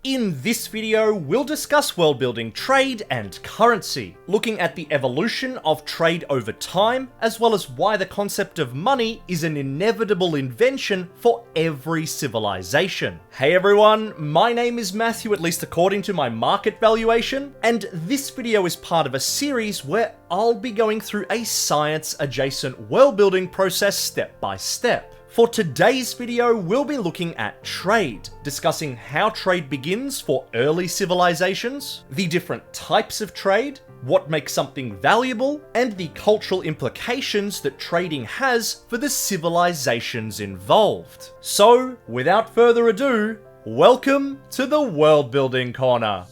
In this video, we'll discuss world building trade and currency, looking at the evolution of trade over time, as well as why the concept of money is an inevitable invention for every civilization. Hey everyone, my name is Matthew, at least according to my market valuation, and this video is part of a series where I'll be going through a science-adjacent world building process step by step. For today's video, we'll be looking at trade, discussing how trade begins for early civilizations, the different types of trade, what makes something valuable, and the cultural implications that trading has for the civilizations involved. So, without further ado, welcome to the World Building Corner.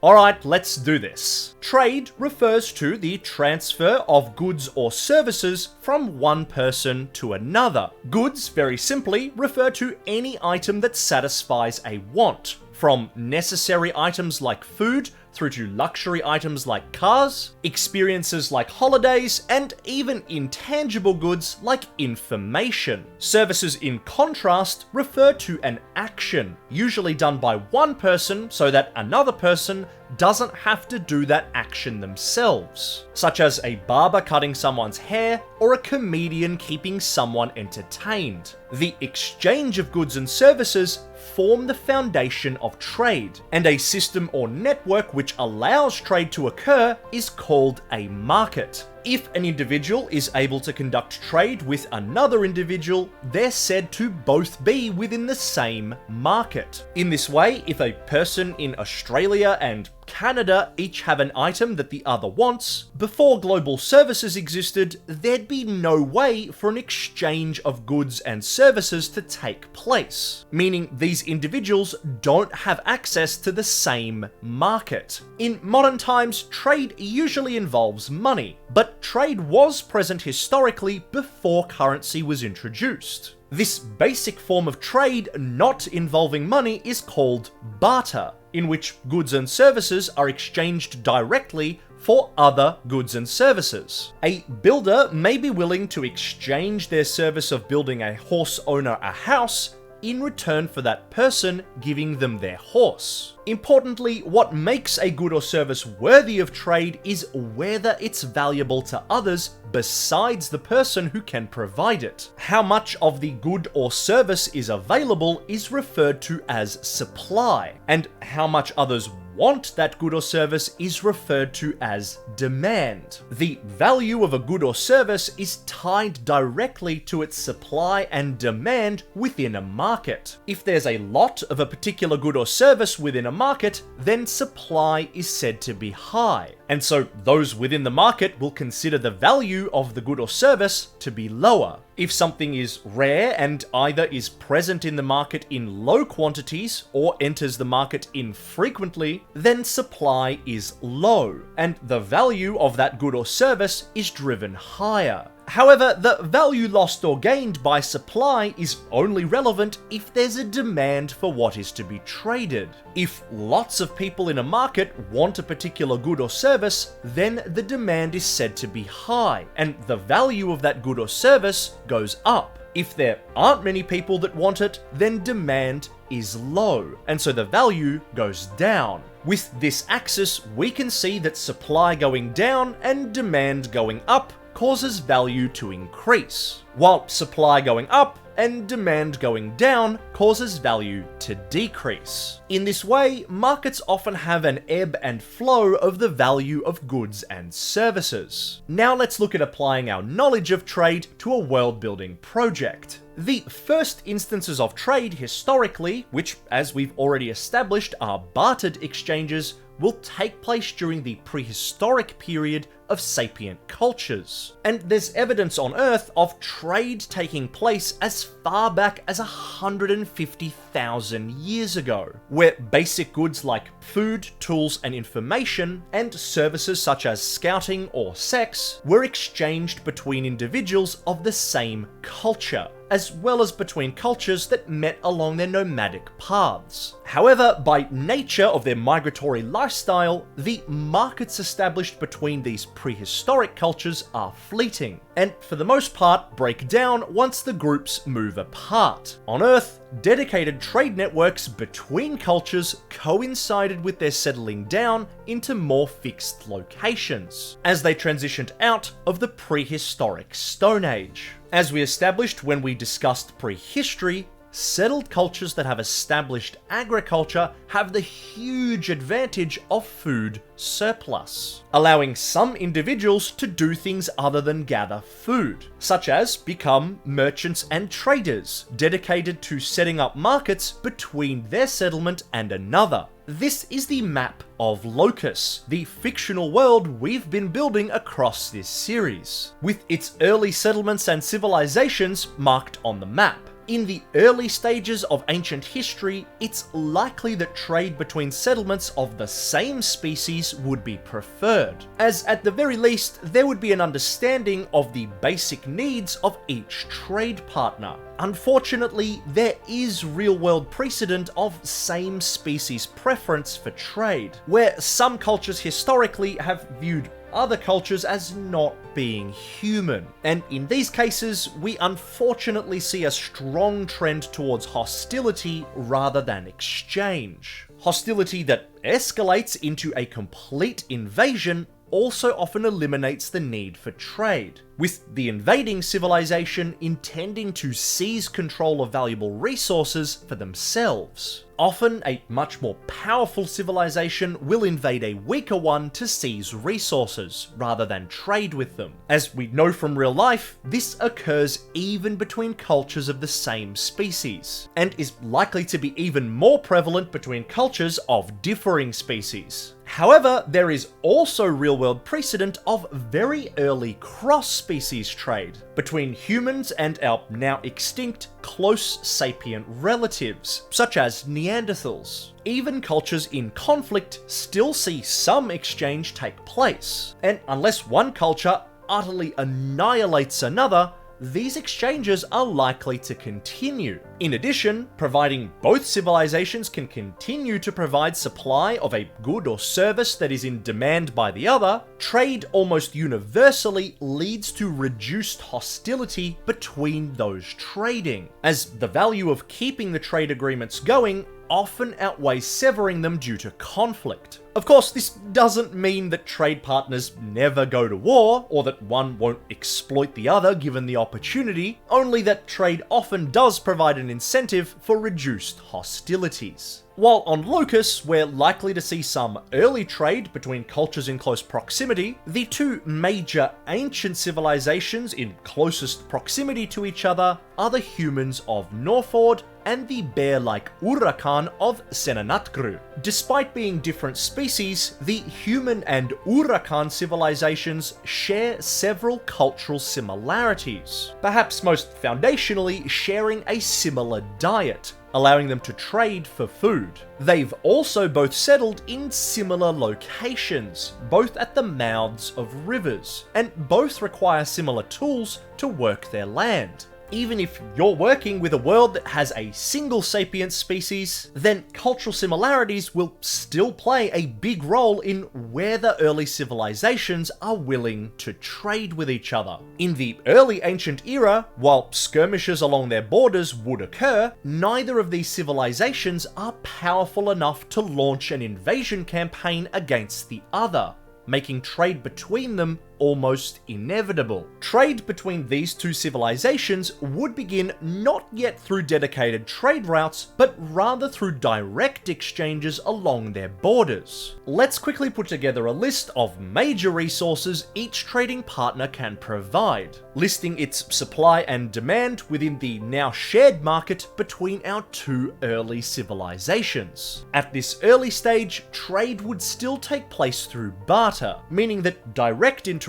Alright, let's do this. Trade refers to the transfer of goods or services from one person to another. Goods, very simply, refer to any item that satisfies a want, from necessary items like food through to luxury items like cars, experiences like holidays, and even intangible goods like information. Services, in contrast, refer to an action, usually done by one person so that another person doesn't have to do that action themselves, such as a barber cutting someone's hair or a comedian keeping someone entertained. The exchange of goods and services form the foundation of trade, and a system or network which allows trade to occur is called a market. If an individual is able to conduct trade with another individual, they're said to both be within the same market. In this way, if a person in Australia and Canada each have an item that the other wants, before global services existed, there'd be no way for an exchange of goods and services to take place, meaning these individuals don't have access to the same market. In modern times, trade usually involves money, but trade was present historically before currency was introduced. This basic form of trade not involving money is called barter, in which goods and services are exchanged directly for other goods and services. A builder may be willing to exchange their service of building a horse owner a house in return for that person giving them their horse. Importantly, what makes a good or service worthy of trade is whether it's valuable to others besides the person who can provide it. How much of the good or service is available is referred to as supply, and how much others want that good or service is referred to as demand. The value of a good or service is tied directly to its supply and demand within a market. If there's a lot of a particular good or service within a market, then supply is said to be high. And so those within the market will consider the value of the good or service to be lower. If something is rare and either is present in the market in low quantities or enters the market infrequently, then supply is low, and the value of that good or service is driven higher. However, the value lost or gained by supply is only relevant if there's a demand for what is to be traded. If lots of people in a market want a particular good or service, then the demand is said to be high, and the value of that good or service goes up. If there aren't many people that want it, then demand is low, and so the value goes down. With this axis, we can see that supply going down and demand going up causes value to increase, while supply going up and demand going down causes value to decrease. In this way, markets often have an ebb and flow of the value of goods and services. Now let's look at applying our knowledge of trade to a world-building project. The first instances of trade historically, which as we've already established are bartered exchanges, will take place during the prehistoric period of sapient cultures. And there's evidence on Earth of trade taking place as far back as 150,000 years ago, where basic goods like food, tools, and information, and services such as scouting or sex were exchanged between individuals of the same culture, as well as between cultures that met along their nomadic paths. However, by nature of their migratory lifestyle, the markets established between these prehistoric cultures are fleeting, and for the most part break down once the groups move apart. On Earth, dedicated trade networks between cultures coincided with their settling down into more fixed locations, as they transitioned out of the prehistoric Stone Age. As we established when we discussed prehistory, settled cultures that have established agriculture have the huge advantage of food surplus, allowing some individuals to do things other than gather food, such as become merchants and traders dedicated to setting up markets between their settlement and another. This is the map of Locus, the fictional world we've been building across this series, with its early settlements and civilizations marked on the map. In the early stages of ancient history, it's likely that trade between settlements of the same species would be preferred, as at the very least there would be an understanding of the basic needs of each trade partner. Unfortunately, there is real-world precedent of same species preference for trade, where some cultures historically have viewed other cultures as not being human. And in these cases, we unfortunately see a strong trend towards hostility rather than exchange. Hostility that escalates into a complete invasion also often eliminates the need for trade, with the invading civilization intending to seize control of valuable resources for themselves. Often, a much more powerful civilization will invade a weaker one to seize resources, rather than trade with them. As we know from real life, this occurs even between cultures of the same species, and is likely to be even more prevalent between cultures of differing species. However, there is also real-world precedent of very early cross-species trade between humans and our now extinct close sapient relatives, such as Neanderthals. Even cultures in conflict still see some exchange take place, and unless one culture utterly annihilates another, these exchanges are likely to continue. In addition, providing both civilizations can continue to provide supply of a good or service that is in demand by the other, trade almost universally leads to reduced hostility between those trading, as the value of keeping the trade agreements going often outweighs severing them due to conflict. Of course, this doesn't mean that trade partners never go to war, or that one won't exploit the other given the opportunity, only that trade often does provide an incentive for reduced hostilities. While on Locus, we're likely to see some early trade between cultures in close proximity, the two major ancient civilizations in closest proximity to each other are the humans of Norford and the bear-like Urakan of Senanatkru. Despite being different species, the human and Urakan civilizations share several cultural similarities, perhaps most foundationally sharing a similar diet, allowing them to trade for food. They've also both settled in similar locations, both at the mouths of rivers, and both require similar tools to work their land. Even if you're working with a world that has a single sapient species, then cultural similarities will still play a big role in where the early civilizations are willing to trade with each other. In the early ancient era, while skirmishes along their borders would occur, neither of these civilizations are powerful enough to launch an invasion campaign against the other, making trade between them almost inevitable. Trade between these two civilizations would begin not yet through dedicated trade routes, but rather through direct exchanges along their borders. Let's quickly put together a list of major resources each trading partner can provide, listing its supply and demand within the now shared market between our two early civilizations. At this early stage, trade would still take place through barter, meaning that direct interaction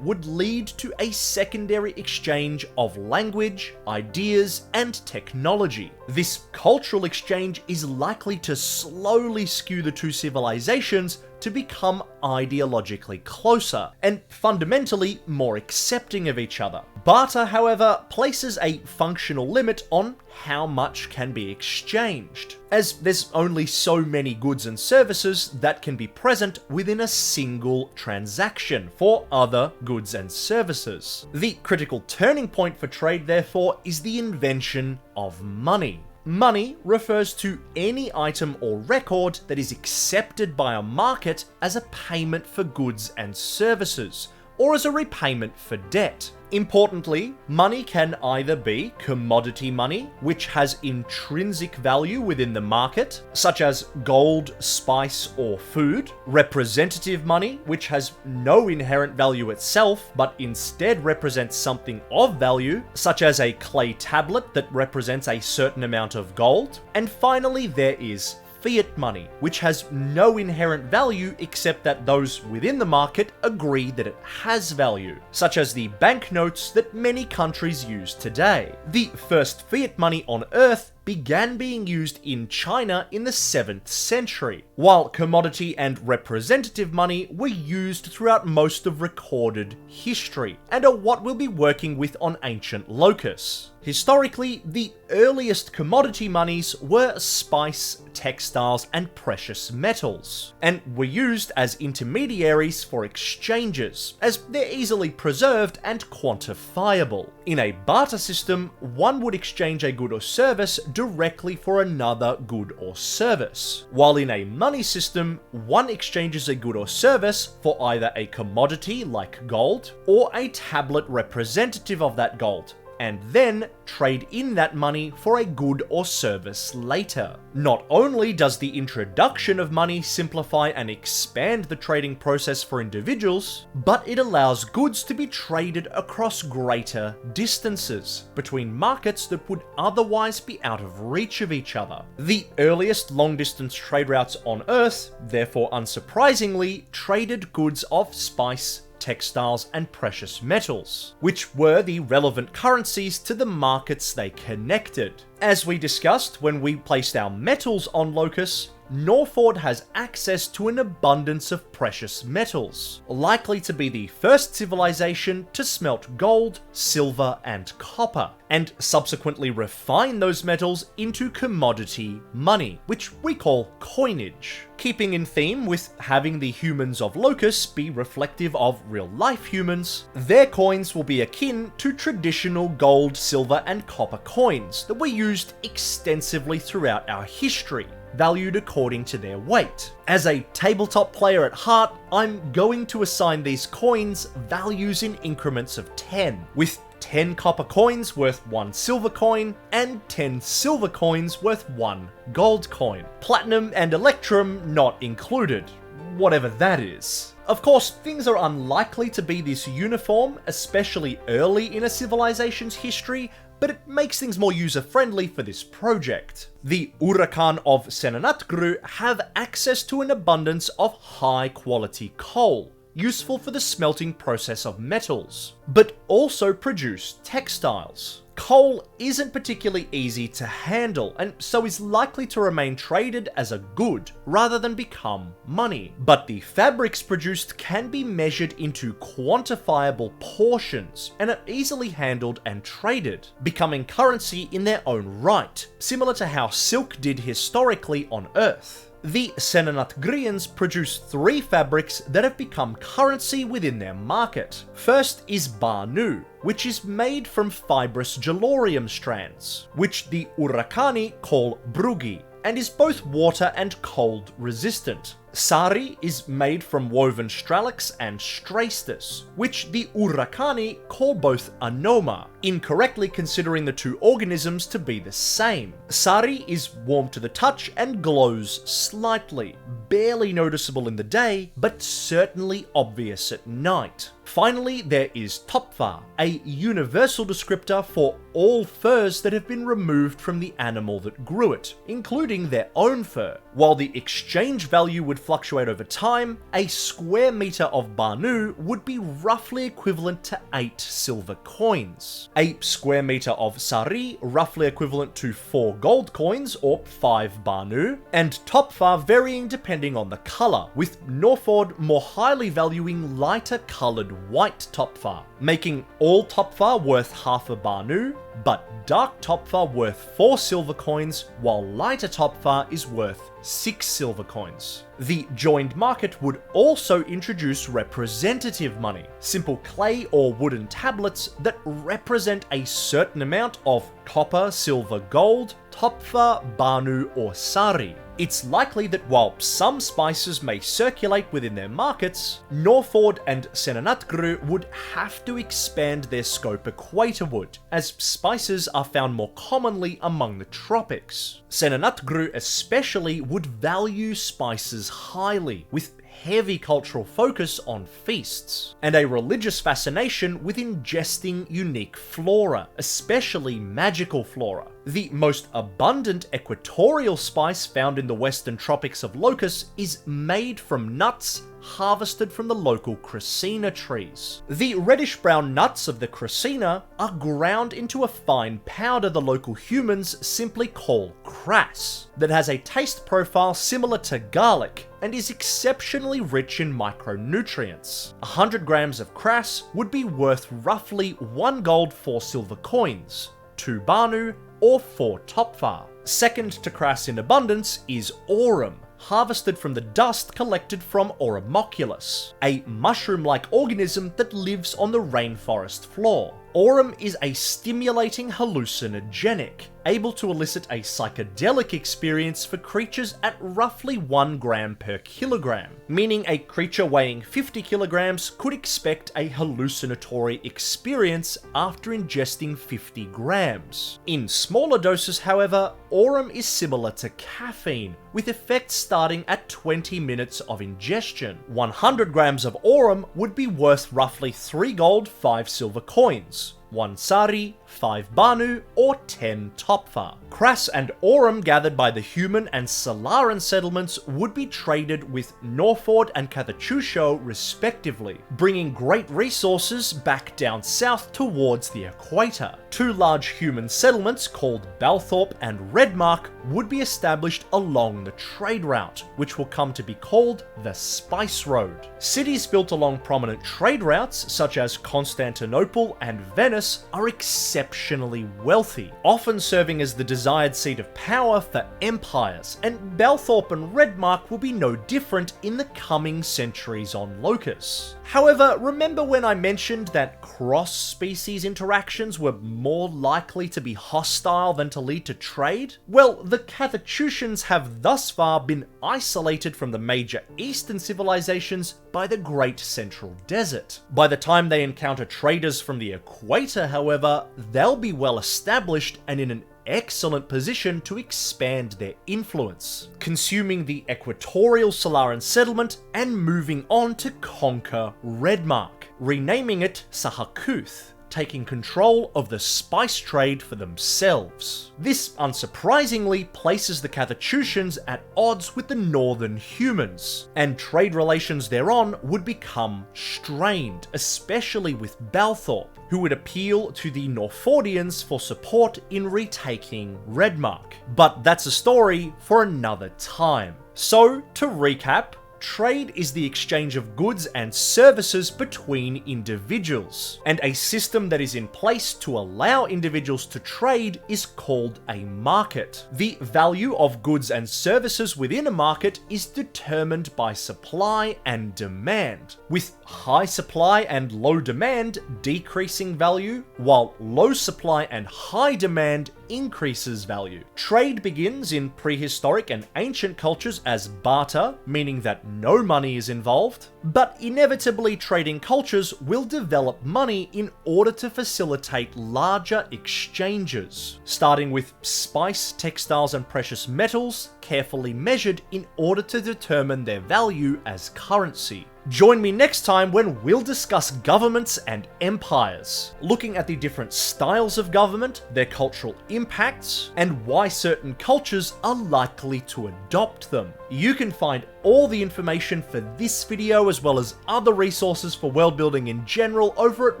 would lead to a secondary exchange of language, ideas, and technology. This cultural exchange is likely to slowly skew the two civilizations to become ideologically closer and fundamentally more accepting of each other. Barter, however, places a functional limit on how much can be exchanged, as there's only so many goods and services that can be present within a single transaction for other goods and services. The critical turning point for trade, therefore, is the invention of money. Money refers to any item or record that is accepted by a market as a payment for goods and services, or as a repayment for debt. Importantly, money can either be commodity money, which has intrinsic value within the market, such as gold, spice, or food; representative money, which has no inherent value itself, but instead represents something of value, such as a clay tablet that represents a certain amount of gold; and finally, there is fiat money, which has no inherent value except that those within the market agree that it has value, such as the banknotes that many countries use today. The first fiat money on Earth began being used in China in the 7th century, while commodity and representative money were used throughout most of recorded history, and are what we'll be working with on ancient Locus. Historically, the earliest commodity monies were spice, textiles, and precious metals, and were used as intermediaries for exchanges, as they're easily preserved and quantifiable. In a barter system, one would exchange a good or service directly for another good or service, while in a money system, one exchanges a good or service for either a commodity like gold, or a tablet representative of that gold, and then trade in that money for a good or service later. Not only does the introduction of money simplify and expand the trading process for individuals, but it allows goods to be traded across greater distances between markets that would otherwise be out of reach of each other. The earliest long-distance trade routes on Earth, therefore unsurprisingly, traded goods of spice, textiles, and precious metals, which were the relevant currencies to the markets they connected. As we discussed when we placed our metals on Locus, Norford has access to an abundance of precious metals, likely to be the first civilization to smelt gold, silver, and copper, and subsequently refine those metals into commodity money, which we call coinage. Keeping in theme with having the humans of Locus be reflective of real-life humans, their coins will be akin to traditional gold, silver, and copper coins that were used extensively throughout our history, valued according to their weight. As a tabletop player at heart, I'm going to assign these coins values in increments of 10, with 10 copper coins worth 1 silver coin, and 10 silver coins worth 1 gold coin. Platinum and electrum not included, whatever that is. Of course, things are unlikely to be this uniform, especially early in a civilization's history, but it makes things more user-friendly for this project. The Urakan of Senanatgru have access to an abundance of high-quality coal, useful for the smelting process of metals, but also produce textiles. Coal isn't particularly easy to handle, and so is likely to remain traded as a good rather than become money. But the fabrics produced can be measured into quantifiable portions and are easily handled and traded, becoming currency in their own right, similar to how silk did historically on Earth. The Senanatgrians produce 3 fabrics that have become currency within their market. First is Banu, which is made from fibrous gelorium strands, which the Urakani call Brugi, and is both water and cold resistant. Sari is made from woven stralix and straestus, which the Urakani call both anoma, incorrectly considering the two organisms to be the same. Sari is warm to the touch and glows slightly, barely noticeable in the day, but certainly obvious at night. Finally, there is topfa, a universal descriptor for all furs that have been removed from the animal that grew it, including their own fur. While the exchange value would fluctuate over time, a square meter of banu would be roughly equivalent to 8 silver coins. A square meter of sari roughly equivalent to 4 gold coins or 5 banu, and topfa varying depending on the colour, with Norford more highly valuing lighter coloured white topfa, making all topfa worth half a banu, but dark topfa worth 4 silver coins, while lighter topfa is worth 6 silver coins. The joined market would also introduce representative money, simple clay or wooden tablets that represent a certain amount of copper, silver, gold, topfa, banu, or sari. It's likely that while some spices may circulate within their markets, Norford and Senanatgru would have to expand their scope equatorward, as spices are found more commonly among the tropics. Senanatgru especially would value spices highly, with heavy cultural focus on feasts, and a religious fascination with ingesting unique flora, especially magical flora. The most abundant equatorial spice found in the western tropics of Locus is made from nuts harvested from the local Cressina trees. The reddish-brown nuts of the Cressina are ground into a fine powder the local humans simply call crass, that has a taste profile similar to garlic and is exceptionally rich in micronutrients. 100 grams of crass would be worth roughly 1 gold 4 silver coins, 2 banu, or 4 topfa. Second to crass in abundance is aurum, harvested from the dust collected from Aurumoculus, a mushroom-like organism that lives on the rainforest floor. Aurum is a stimulating hallucinogenic, able to elicit a psychedelic experience for creatures at roughly 1 gram per kilogram, meaning a creature weighing 50 kilograms could expect a hallucinatory experience after ingesting 50 grams. In smaller doses, however, aurum is similar to caffeine, with effects starting at 20 minutes of ingestion. 100 grams of aurum would be worth roughly 3 gold 5 silver coins, 1 sari, 5 banu, or 10 topfa. Crass and aurum gathered by the human and Solaran settlements would be traded with Norford and Cathachusho respectively, bringing great resources back down south towards the equator. 2 large human settlements called Balthorpe and Redmark would be established along the trade route, which will come to be called the Spice Road. Cities built along prominent trade routes, such as Constantinople and Venice, are exceptionally wealthy, often serving as the desired seat of power for empires, and Balthorpe and Redmark will be no different in the coming centuries on Locus. However, remember when I mentioned that cross-species interactions were more likely to be hostile than to lead to trade? Well, the Cathachutians have thus far been isolated from the major eastern civilizations by the Great Central Desert. By the time they encounter traders from the equator, however, they'll be well established and in an excellent position to expand their influence, consuming the equatorial Solaran settlement and moving on to conquer Redmark, renaming it Sahakuth, taking control of the spice trade for themselves. This, unsurprisingly, places the Cathachutians at odds with the northern humans, and trade relations thereon would become strained, especially with Balthorpe, who would appeal to the Norfordians for support in retaking Redmark. But that's a story for another time. So, to recap, trade is the exchange of goods and services between individuals, and a system that is in place to allow individuals to trade is called a market. The value of goods and services within a market is determined by supply and demand, with high supply and low demand decreasing value, while low supply and high demand increases value. Trade begins in prehistoric and ancient cultures as barter, meaning that no money is involved, but inevitably trading cultures will develop money in order to facilitate larger exchanges, starting with spice, textiles, and precious metals carefully measured in order to determine their value as currency. Join me next time when we'll discuss governments and empires, looking at the different styles of government, their cultural impacts, and why certain cultures are likely to adopt them. You can find all the information for this video as well as other resources for world building in general over at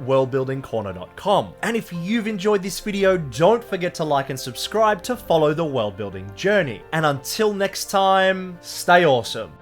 worldbuildingcorner.com. And if you've enjoyed this video, don't forget to like and subscribe to follow the world building journey. And until next time, stay awesome.